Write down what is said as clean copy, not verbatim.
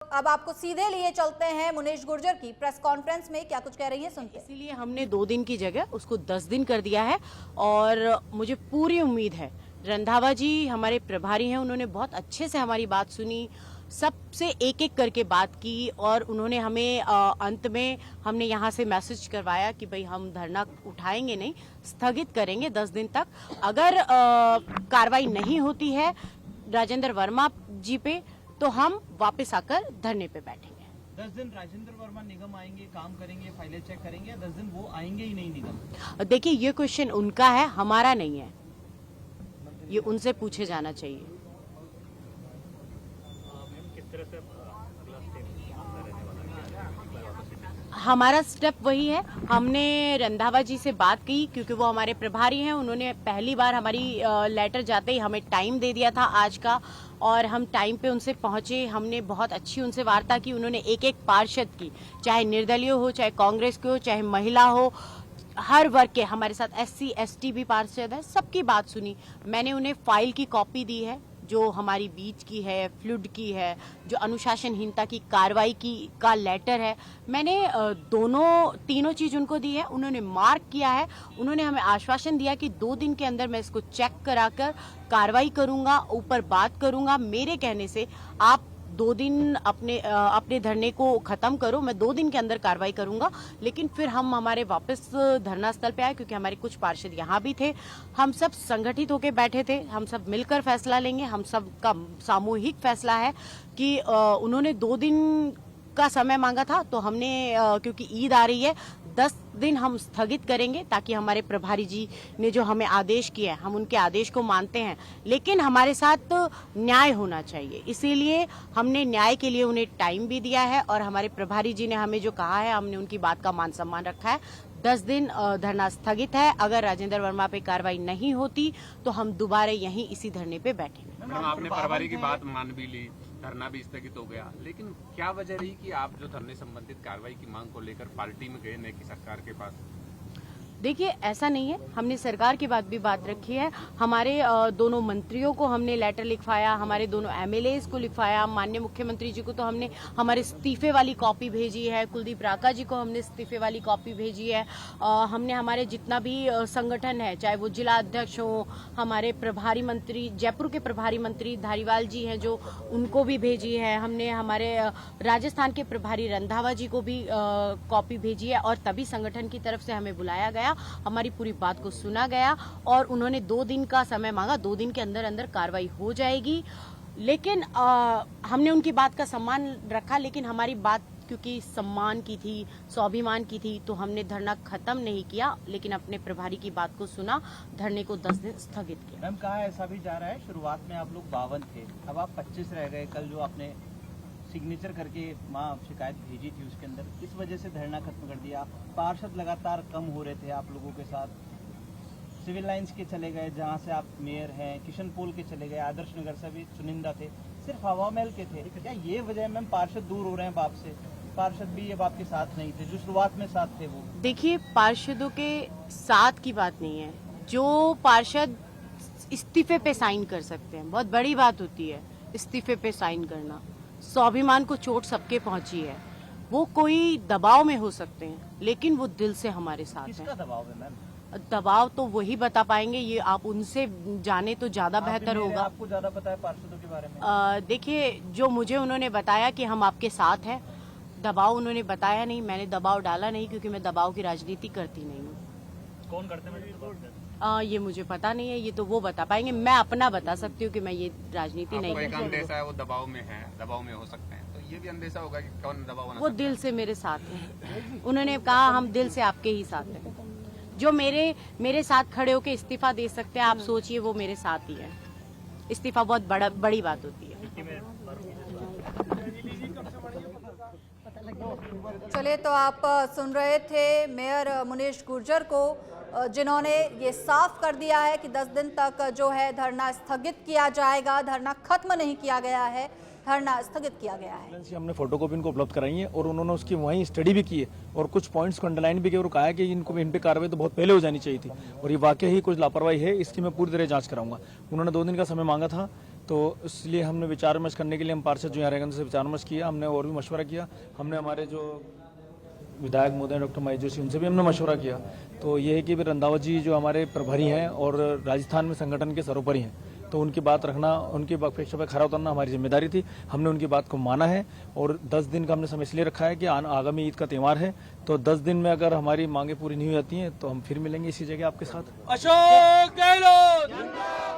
अब आपको सीधे लिए चलते हैं मुनीश गुर्जर की प्रेस कॉन्फ्रेंस में, क्या कुछ कह रही हैं सुनते हैं। इसीलिए हमने 2 दिन की जगह उसको 10 दिन कर दिया है और मुझे पूरी उम्मीद है रंधावा जी हमारे प्रभारी हैं, उन्होंने बहुत अच्छे से हमारी बात सुनी, सबसे एक एक करके बात की और उन्होंने हमें अंत में हमने यहाँ से मैसेज करवाया कि भाई हम धरना उठाएंगे नहीं, स्थगित करेंगे 10 दिन तक। अगर कार्रवाई नहीं होती है राजेंद्र वर्मा जी पे तो हम वापस आकर धरने पे बैठेंगे। 10 दिन राजेंद्र वर्मा निगम आएंगे, काम करेंगे, फाइलें चेक करेंगे, या 10 दिन वो आएंगे ही नहीं निगम? देखिए ये क्वेश्चन उनका है, हमारा नहीं है, ये उनसे पूछे जाना चाहिए। हमारा स्टेप वही है, हमने रंधावा जी से बात की क्योंकि वो हमारे प्रभारी हैं, उन्होंने पहली बार हमारी लेटर जाते ही हमें टाइम दे दिया था आज का और हम टाइम पे उनसे पहुंचे। हमने बहुत अच्छी उनसे वार्ता की, उन्होंने एक एक पार्षद की, चाहे निर्दलीय हो, चाहे कांग्रेस के हो, चाहे महिला हो, हर वर्ग के, हमारे साथ SC ST भी पार्षद है, सबकी बात सुनी। मैंने उन्हें फाइल की कॉपी दी है जो हमारी बीच की है, फ्लूड की है, जो अनुशासनहीनता की कार्रवाई की का लेटर है, मैंने तीनों चीज उनको दी है। उन्होंने मार्क किया है, उन्होंने हमें आश्वासन दिया कि 2 दिन के अंदर मैं इसको चेक कराकर कार्रवाई करूंगा, ऊपर बात करूंगा। मेरे कहने से आप 2 दिन अपने धरने को खत्म करो, मैं 2 दिन के अंदर कार्रवाई करूंगा। लेकिन फिर हम हमारे वापस धरना स्थल पे आए क्योंकि हमारे कुछ पार्षद यहाँ भी थे, हम सब संगठित होकर बैठे थे, हम सब मिलकर फैसला लेंगे। हम सब का सामूहिक फैसला है कि उन्होंने 2 दिन का समय मांगा था तो हमने क्योंकि ईद आ रही है 10 दिन हम स्थगित करेंगे ताकि हमारे प्रभारी जी ने जो हमें आदेश किया है हम उनके आदेश को मानते हैं, लेकिन हमारे साथ न्याय होना चाहिए, इसीलिए हमने न्याय के लिए उन्हें टाइम भी दिया है और हमारे प्रभारी जी ने हमें जो कहा है हमने उनकी बात का मान सम्मान रखा है। 10 दिन धरना स्थगित है, अगर राजेंद्र वर्मा पे कार्रवाई नहीं होती तो हम दोबारा यहीं इसी धरने पे बैठेंगे। मैडम आपने प्रभारी की बात मान भी ली, धरना भी स्थगित हो गया, लेकिन क्या वजह रही कि आप जो धरने संबंधित कार्रवाई की मांग को लेकर पार्टी में गए न कि सरकार के पास? देखिए ऐसा नहीं है, हमने सरकार की बात रखी है। हमारे दोनों मंत्रियों को हमने लेटर लिखवाया, हमारे दोनों MLAs को लिखवाया, माननीय मुख्यमंत्री जी को तो हमने हमारे इस्तीफे वाली कॉपी भेजी है, कुलदीप राका जी को हमने इस्तीफे वाली कॉपी भेजी है। हमने हमारे जितना भी संगठन है, चाहे वो जिला अध्यक्ष हो, हमारे प्रभारी मंत्री, जयपुर के प्रभारी मंत्री धारीवाल जी हैं जो, उनको भी भेजी है। हमने हमारे राजस्थान के प्रभारी रंधावा जी को भी कॉपी भेजी है और तभी संगठन की तरफ से हमें बुलाया गया, हमारी पूरी बात को सुना गया और उन्होंने 2 दिन का समय मांगा। 2 दिन के अंदर अंदर कार्रवाई हो जाएगी, लेकिन हमने उनकी बात का सम्मान रखा, लेकिन हमारी बात क्योंकि सम्मान की थी, स्वाभिमान की थी, तो हमने धरना खत्म नहीं किया, लेकिन अपने प्रभारी की बात को सुना, धरने को 10 दिन स्थगित किया। मैम कहा ऐसा भी जा रहा है, शुरुआत में आप लोग 52 थे, अब आप 25 रह गए। कल जो आपने सिग्नेचर करके वहाँ शिकायत भेजी थी उसके अंदर, इस वजह से धरना खत्म कर दिया। पार्षद लगातार कम हो रहे थे आप लोगों के साथ, सिविल लाइंस के चले गए जहाँ से आप मेयर हैं, किशन पोल के चले गए, आदर्श नगर से भी चुनिंदा थे, सिर्फ हवा महल के थे। क्या ये वजह है मैम पार्षद दूर हो रहे हैं बाप से? पार्षद भी अब आपके साथ नहीं थे जो शुरुआत में साथ थे वो। देखिए पार्षदों के साथ की बात नहीं है, जो पार्षद इस्तीफे पे साइन कर सकते हैं, बहुत बड़ी बात होती है इस्तीफे पे साइन करना। स्वाभिमान को चोट सबके पहुंची है, वो कोई दबाव में हो सकते हैं लेकिन वो दिल से हमारे साथ हैं। किसका दबाव है मैम? दबाव तो वही बता पाएंगे, ये आप उनसे जाने तो ज्यादा बेहतर होगा। आपको ज्यादा पता है पार्षदों के बारे में? देखिए जो मुझे उन्होंने बताया कि हम आपके साथ हैं, दबाव उन्होंने बताया नहीं, मैंने दबाव डाला नहीं क्योंकि मैं दबाव की राजनीति करती नहीं हूँ। कौन करते हैं? ये मुझे पता नहीं है, ये तो वो बता पाएंगे, मैं अपना बता सकती हूँ कि मैं ये राजनीति नहीं आपको एक करती। अंदेशा है वो दबाव में है, दबाव में हो सकते हैं, तो ये भी अंदेशा होगा कि कौन दबाव बना वो सकता दिल से मेरे साथ हैं, उन्होंने कहा हम दिल से आपके ही साथ हैं। जो मेरे साथ खड़े होकर इस्तीफा दे सकते हैं, आप सोचिए वो मेरे साथ ही है। इस्तीफा बहुत बड़ी बात होती है। चलिए, तो आप सुन रहे थे मेयर मुनीश गुर्जर को, जिन्होंने ये साफ कर दिया है कि 10 दिन तक जो है धरना स्थगित किया जाएगा, धरना खत्म नहीं किया गया है, धरना स्थगित किया गया है। हमने फोटोकॉपी इनको उपलब्ध कराई है और उन्होंने उसकी वहीं स्टडी भी की है और कुछ पॉइंट्स को अंडरलाइन भी किया और कहा है कि इन पे कार्रवाई तो बहुत पहले हो जानी चाहिए थी और ये वाकई ही कुछ लापरवाही है, इसकी मैं पूरी तरह जांच कराऊंगा। उन्होंने 2 दिन का समय मांगा था तो इसलिए हमने विचार विमर्श करने के लिए हम पार्षद जो यहाँ रहेंगे उनसे विचार विमर्श किया, हमने और भी मशवरा किया। हमने हमारे जो विधायक महोदय डॉक्टर महेश जोशी उनसे भी हमने मशवरा किया। तो ये है कि रंधावा जी जो हमारे प्रभारी हैं और राजस्थान में संगठन के सर्वोपरि हैं, तो उनकी बात रखना, उनकी अपेक्षा पर खरा उतरना हमारी जिम्मेदारी थी। हमने उनकी बात को माना है और 10 दिन का हमने समय इसलिए रखा है कि आगामी ईद का त्यौहार है, तो 10 दिन में अगर हमारी मांगे पूरी नहीं हो जाती हैं तो हम फिर मिलेंगे इसी जगह आपके साथ। अशोक गहलोत